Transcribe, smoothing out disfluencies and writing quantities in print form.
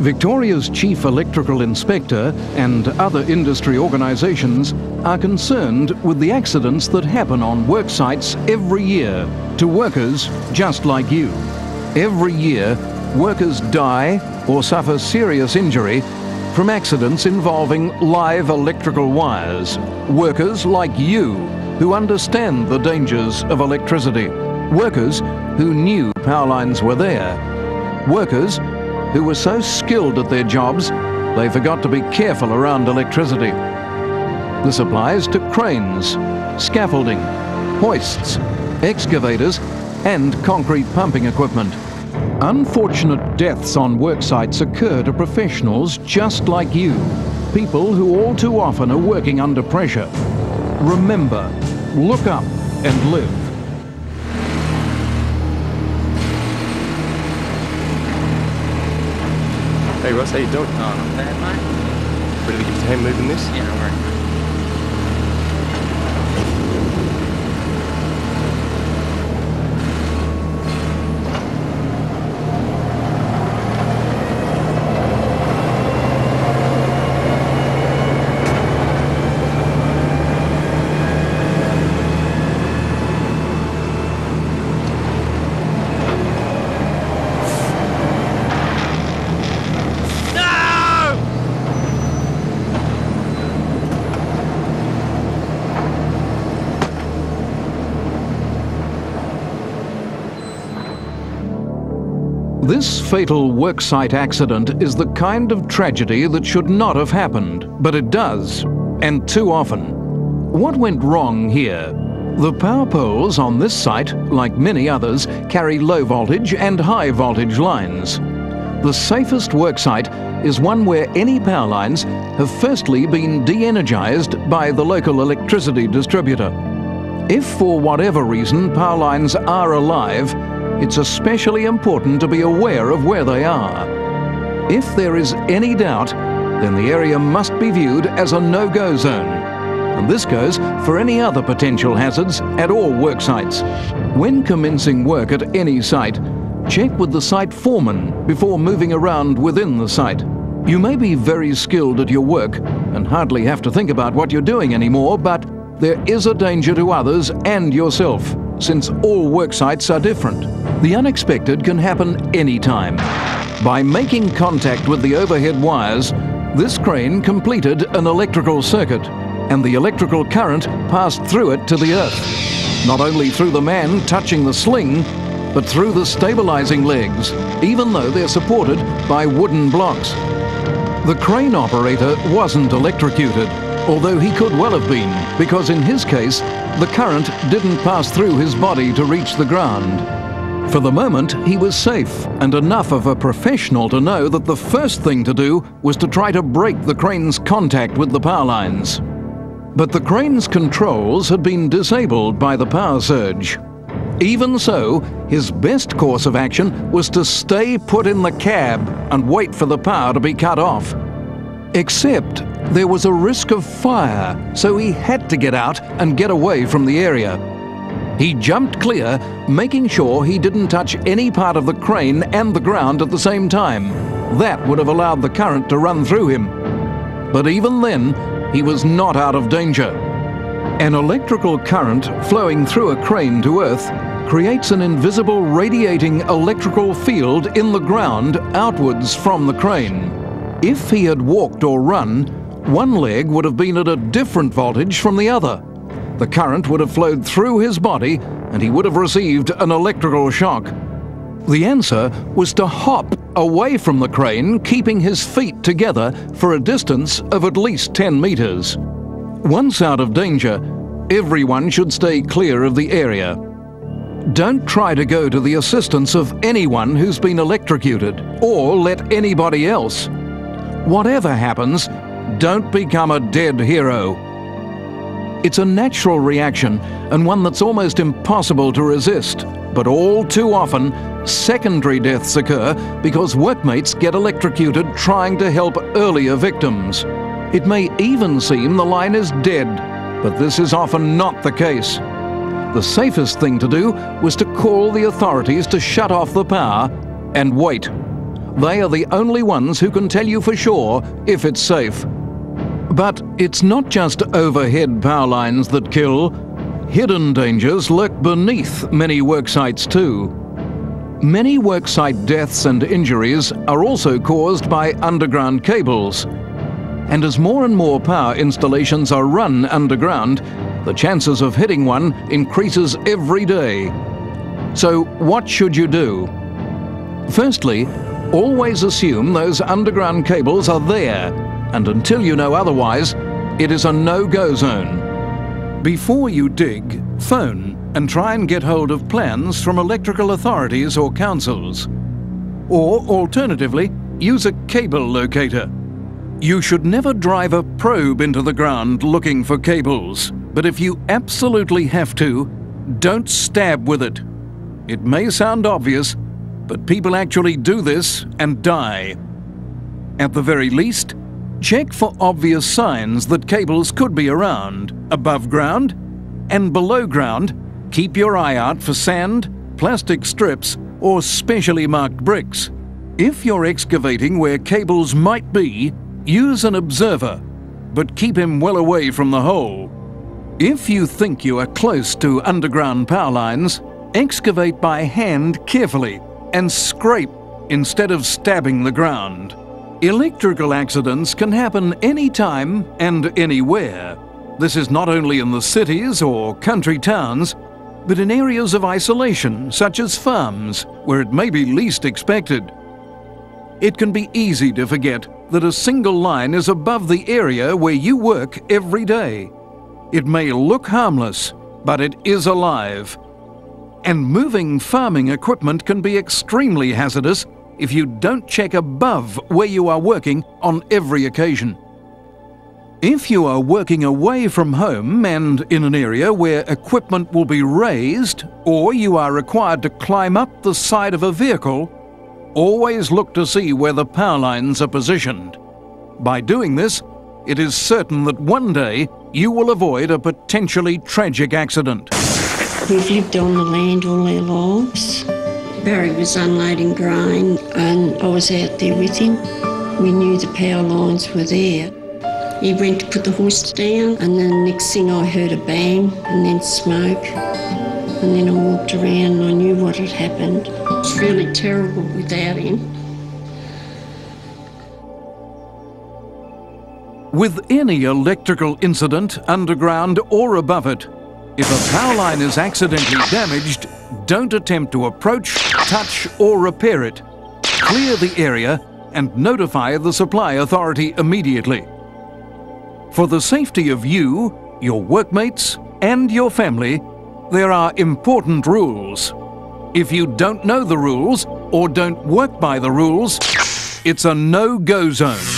Victoria's Chief Electrical Inspector and other industry organisations are concerned with the accidents that happen on work sites every year to workers just like you. Every year, workers die or suffer serious injury from accidents involving live electrical wires. Workers like you who understand the dangers of electricity. Workers who knew power lines were there. Workers who were so skilled at their jobs they forgot to be careful around electricity. This applies to cranes, scaffolding, hoists, excavators and concrete pumping equipment. Unfortunate deaths on work sites occur to professionals just like you, people who all too often are working under pressure. Remember, look up and live. Hey Ross, how you doing? Oh, not bad, mate. Ready to give us a hand moving this? Yeah, no worries. This fatal worksite accident is the kind of tragedy that should not have happened, but it does, and too often. What went wrong here? The power poles on this site, like many others, carry low voltage and high voltage lines. The safest worksite is one where any power lines have firstly been de-energized by the local electricity distributor. If for whatever reason power lines are alive, it's especially important to be aware of where they are. If there is any doubt, then the area must be viewed as a no-go zone. And this goes for any other potential hazards at all work sites. When commencing work at any site, check with the site foreman before moving around within the site. You may be very skilled at your work and hardly have to think about what you're doing anymore, but there is a danger to others and yourself, since all work sites are different. The unexpected can happen anytime. By making contact with the overhead wires, this crane completed an electrical circuit, and the electrical current passed through it to the earth. Not only through the man touching the sling, but through the stabilizing legs, even though they're supported by wooden blocks. The crane operator wasn't electrocuted, although he could well have been, because in his case, the current didn't pass through his body to reach the ground. For the moment, he was safe and enough of a professional to know that the first thing to do was to try to break the crane's contact with the power lines. But the crane's controls had been disabled by the power surge. Even so, his best course of action was to stay put in the cab and wait for the power to be cut off. Except there was a risk of fire, so he had to get out and get away from the area. He jumped clear, making sure he didn't touch any part of the crane and the ground at the same time. That would have allowed the current to run through him. But even then, he was not out of danger. An electrical current flowing through a crane to earth creates an invisible radiating electrical field in the ground outwards from the crane. If he had walked or run, one leg would have been at a different voltage from the other. The current would have flowed through his body and he would have received an electrical shock. The answer was to hop away from the crane, keeping his feet together for a distance of at least 10 meters. Once out of danger, everyone should stay clear of the area. Don't try to go to the assistance of anyone who's been electrocuted, or let anybody else. Whatever happens, don't become a dead hero. It's a natural reaction, and one that's almost impossible to resist. But all too often, secondary deaths occur because workmates get electrocuted trying to help earlier victims. It may even seem the line is dead, but this is often not the case. The safest thing to do was to call the authorities to shut off the power and wait. They are the only ones who can tell you for sure if it's safe. But it's not just overhead power lines that kill. Hidden dangers lurk beneath many worksites too. Many worksite deaths and injuries are also caused by underground cables. And as more and more power installations are run underground, the chances of hitting one increases every day. So what should you do? Firstly, always assume those underground cables are there, and until you know otherwise, it is a no-go zone. Before you dig, phone and try and get hold of plans from electrical authorities or councils. Or alternatively, use a cable locator. You should never drive a probe into the ground looking for cables, but if you absolutely have to, don't stab with it. It may sound obvious, but people actually do this and die. At the very least, check for obvious signs that cables could be around, above ground, and below ground. Keep your eye out for sand, plastic strips, or specially marked bricks. If you're excavating where cables might be, use an observer, but keep him well away from the hole. If you think you are close to underground power lines, excavate by hand carefully and scrape instead of stabbing the ground. Electrical accidents can happen anytime and anywhere. This is not only in the cities or country towns, but in areas of isolation, such as farms, where it may be least expected. It can be easy to forget that a single line is above the area where you work every day. It may look harmless, but it is alive. And moving farming equipment can be extremely hazardous if you don't check above where you are working on every occasion. If you are working away from home and in an area where equipment will be raised, or you are required to climb up the side of a vehicle, always look to see where the power lines are positioned. By doing this, it is certain that one day you will avoid a potentially tragic accident. We've lived on the land all our lives. Barry was unloading grain and I was out there with him. We knew the power lines were there. He went to put the horse down and then the next thing I heard a bang and then smoke. And then I walked around and I knew what had happened. It was really terrible without him. With any electrical incident, underground or above it, if a power line is accidentally damaged, don't attempt to approach, touch or repair it. Clear the area and notify the supply authority immediately. For the safety of you, your workmates and your family, there are important rules. If you don't know the rules or don't work by the rules, it's a no-go zone.